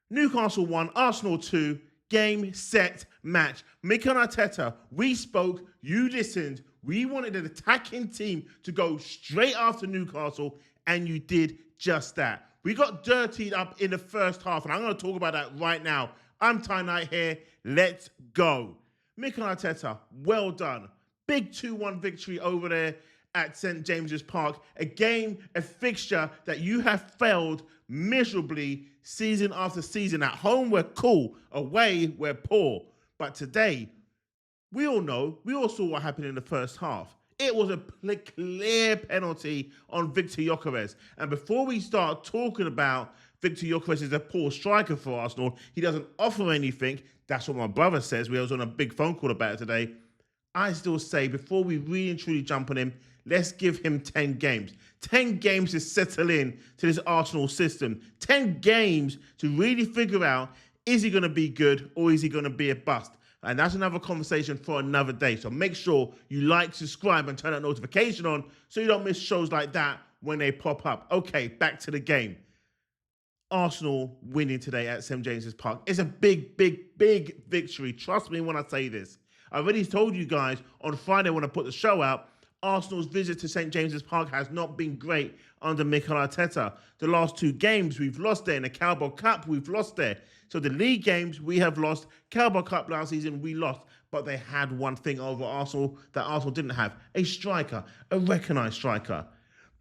Newcastle 1, Arsenal 2, game, set, match. Mikel Arteta, we spoke, you listened. We wanted an attacking team to go straight after Newcastle, and you did just that. We got dirtied up in the first half, and I'm going to talk about that right now. I'm Ty Knight here. Let's go. Mikel Arteta, well done. Big 2-1 victory over there at St. James's Park. A game, a fixture that you have failed miserably season after season. At home, we're cool. Away, we're poor. But today, we all saw what happened in the first half. It was a clear penalty on Victor Gyökeres. And before we start talking about Victor Gyökeres is a poor striker for Arsenal, he doesn't offer anything. That's what my brother says. We was on a big phone call about it today. I still say, before we really and truly jump on him, let's give him 10 games. 10 games to settle in to this Arsenal system. 10 games to really figure out, is he going to be good or is he going to be a bust? And that's another conversation for another day. So make sure you like, subscribe, and turn that notification on so you don't miss shows like that when they pop up. Okay, back to the game. Arsenal winning today at St. James's Park is a big, big, big victory. Trust me when I say this. I already told you guys on Friday when I put the show out, Arsenal's visit to St. James's Park has not been great under Mikel Arteta. The last 2 games we've lost there. In the Carabao Cup, we've lost there. So the league games we have lost. Carabao Cup last season, we lost. But they had one thing over Arsenal that Arsenal didn't have. A striker, a recognised striker.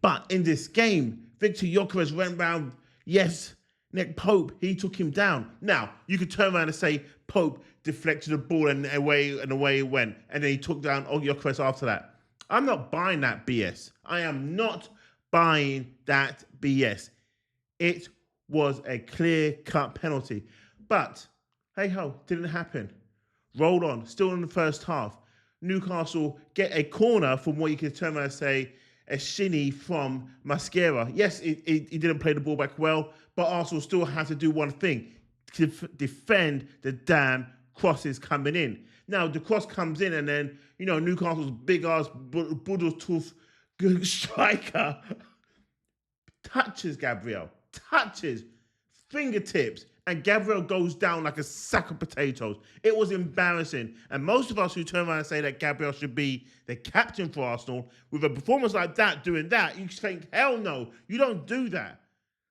But in this game, Victor Gyökeres went round, yes, Nick Pope, he took him down. Now, you could turn around and say Pope deflected the ball and away it went. And then he took down Gyökeres after that. I'm not buying that BS. I am not buying that BS. It was a clear-cut penalty. But, hey-ho, didn't happen. Rolled on, still in the first half. Newcastle get a corner from what you could turn around and say a shinny from Mascara. Yes, he didn't play the ball back well, but Arsenal still have to do one thing, to defend the damn crosses coming in. Now, the cross comes in and then, Newcastle's big-ass Buddha-tooth good striker touches Gabriel, fingertips, and Gabriel goes down like a sack of potatoes. It was embarrassing. And most of us who turn around and say that Gabriel should be the captain for Arsenal, with a performance like that, doing that, you think, hell no, you don't do that.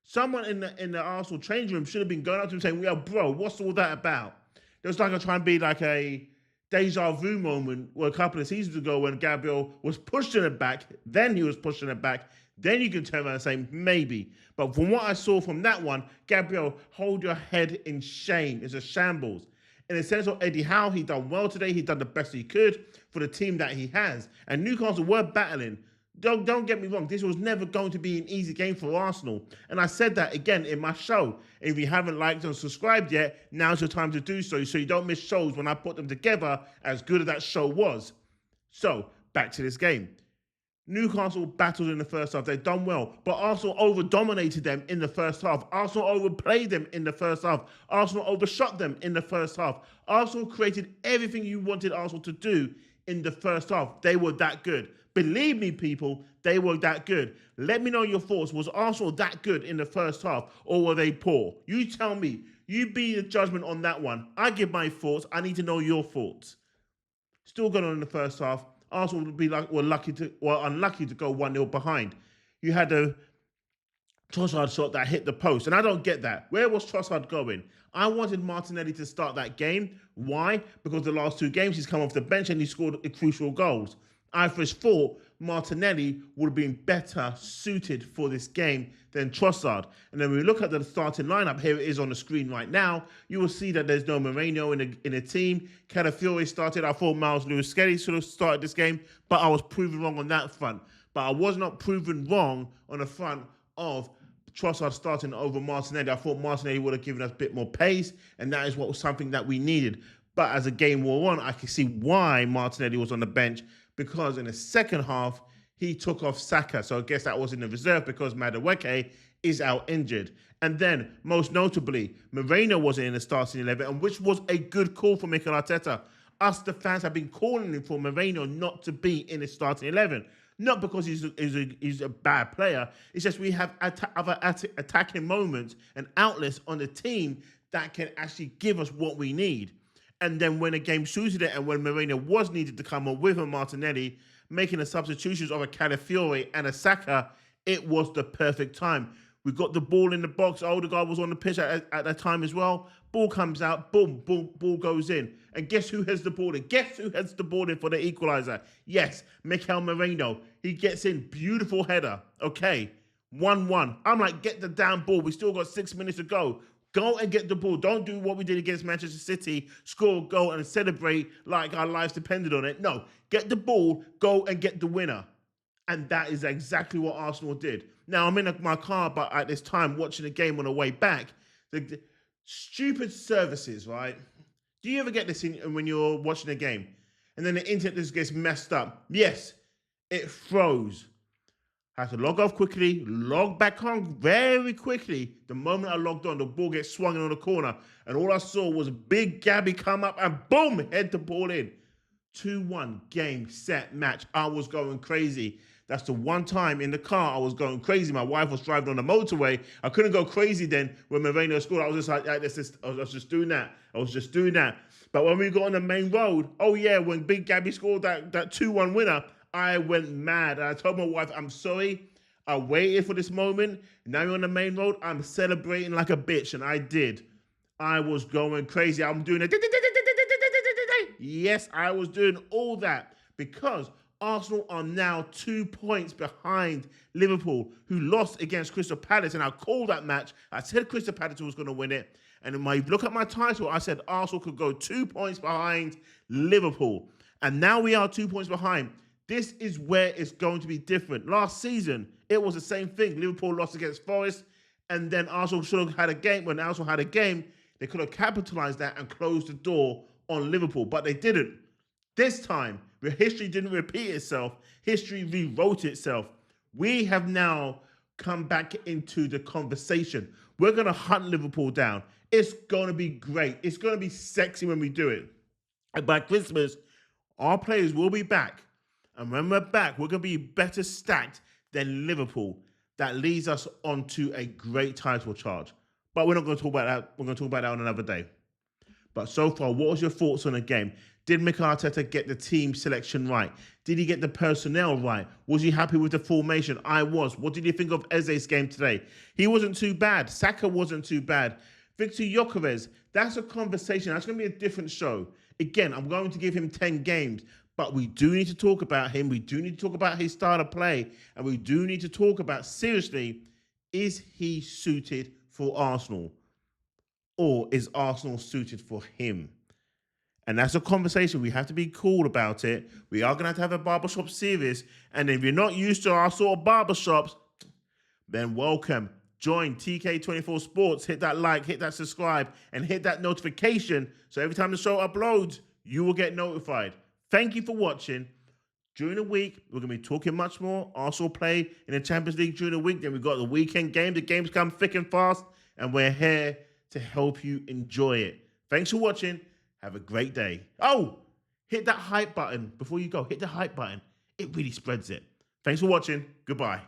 Someone in the Arsenal changing room should have been going up to him saying, well, bro, what's all that about? It was like I try and be like a deja vu moment where a couple of seasons ago when Gabriel was pushing it back, then he was pushing it back, then you can turn around and say, maybe. But from what I saw from that one, Gabriel, hold your head in shame. It's a shambles. In the sense of Eddie Howe, he done well today. He done the best he could for the team that he has. And Newcastle were battling. Don't get me wrong. This was never going to be an easy game for Arsenal. And I said that again in my show. If you haven't liked and subscribed yet, now's your time to do so you don't miss shows when I put them together, as good as that show was. So, back to this game. Newcastle battled in the first half. They've done well. But Arsenal over-dominated them in the first half. Arsenal overplayed them in the first half. Arsenal overshot them in the first half. Arsenal created everything you wanted Arsenal to do in the first half. They were that good. Believe me, people, they were that good. Let me know your thoughts. Was Arsenal that good in the first half, or were they poor? You tell me. You be the judgment on that one. I give my thoughts. I need to know your thoughts. Still going on in the first half. Arsenal would be unlucky to go 1-0 behind. You had a Trossard shot that hit the post, and I don't get that. Where was Trossard going? I wanted Martinelli to start that game. Why? Because the last 2 games he's come off the bench and he scored crucial goals. I first thought Martinelli would have been better suited for this game than Trossard. And then when we look at the starting lineup, here it is on the screen right now, you will see that there's no Moreno in the team. Calafiore started. I thought Miles Lewis-Skelly should have started this game, but I was proven wrong on that front. But I was not proven wrong on the front of Trossard starting over Martinelli. I thought Martinelli would have given us a bit more pace, and that is what was something that we needed. But as the game wore on, I could see why Martinelli was on the bench, because in the second half, he took off Saka. So I guess that was in the reserve because Madueke is out injured. And then, most notably, Moreno wasn't in the starting 11, and which was a good call for Mikel Arteta. Us, the fans, have been calling him for Moreno not to be in the starting 11. Not because he's a bad player. It's just we have other attacking moments and outlets on the team that can actually give us what we need. And then when the game suited it and when Moreno was needed to come on with a Martinelli, making the substitutions of a Calafiore and a Saka, it was the perfect time. We got the ball in the box. Odegaard was on the pitch at that time as well. Ball comes out, boom, boom, ball goes in. And guess who has the ball in? Guess who has the ball in for the equaliser? Yes, Mikel Moreno. He gets in, beautiful header. Okay, 1-1. I'm like, get the damn ball. We still got 6 minutes to go. Go and get the ball. Don't do what we did against Manchester City, score a goal and celebrate like our lives depended on it. No, get the ball, go and get the winner. And that is exactly what Arsenal did. Now, I'm in my car, but at this time, watching the game on the way back, the stupid services, right? Do you ever get this when you're watching a game and then the internet just gets messed up? Yes, it froze. I had to log off quickly, log back on very quickly. The moment I logged on, the ball gets swung in on the corner, and all I saw was big Gabby come up and boom, head the ball in. 2-1, game, set, match. I was going crazy. That's the one time in the car I was going crazy. My wife was driving on the motorway. I couldn't go crazy then when Moreno scored. I was just like, I was just doing that. I was just doing that. But when we got on the main road, oh yeah, when Big Gabby scored that 2-1 winner, I went mad. And I told my wife, I'm sorry. I waited for this moment. Now you're on the main road. I'm celebrating like a bitch. And I did. I was going crazy. I'm doing it. Yes, I was doing all that because Arsenal are now 2 points behind Liverpool, who lost against Crystal Palace. And I called that match. I said Crystal Palace was going to win it. And when I look at my title, I said Arsenal could go 2 points behind Liverpool. And now we are 2 points behind. This is where it's going to be different. Last season, it was the same thing. Liverpool lost against Forest, and then Arsenal should have had a game. When Arsenal had a game, they could have capitalized that and closed the door on Liverpool, but they didn't. This time, history didn't repeat itself. History rewrote itself. We have now come back into the conversation. We're going to hunt Liverpool down. It's going to be great. It's going to be sexy when we do it. And by Christmas, our players will be back. And when we're back, we're going to be better stacked than Liverpool. That leads us onto a great title charge. But we're not going to talk about that. We're going to talk about that on another day. But so far, what was your thoughts on the game? Did Mikel Arteta get the team selection right? Did he get the personnel right? Was he happy with the formation? I was. What did you think of Eze's game today? He wasn't too bad. Saka wasn't too bad. Victor Gyökeres, that's a conversation. That's going to be a different show. Again, I'm going to give him 10 games. But we do need to talk about him. We do need to talk about his style of play. And we do need to talk about, seriously, is he suited for Arsenal? Or is Arsenal suited for him? And that's a conversation. We have to be cool about it. We are going to have a barbershop series. And if you're not used to our sort of barbershops, then welcome. Join TK24 Sports. Hit that like, hit that subscribe, and hit that notification. So every time the show uploads, you will get notified. Thank you for watching. During the week, we're going to be talking much more. Arsenal play in the Champions League during the week. Then we've got the weekend game. The games come thick and fast. And we're here to help you enjoy it. Thanks for watching. Have a great day. Oh, hit that hype button before you go. Hit the hype button. It really spreads it. Thanks for watching. Goodbye.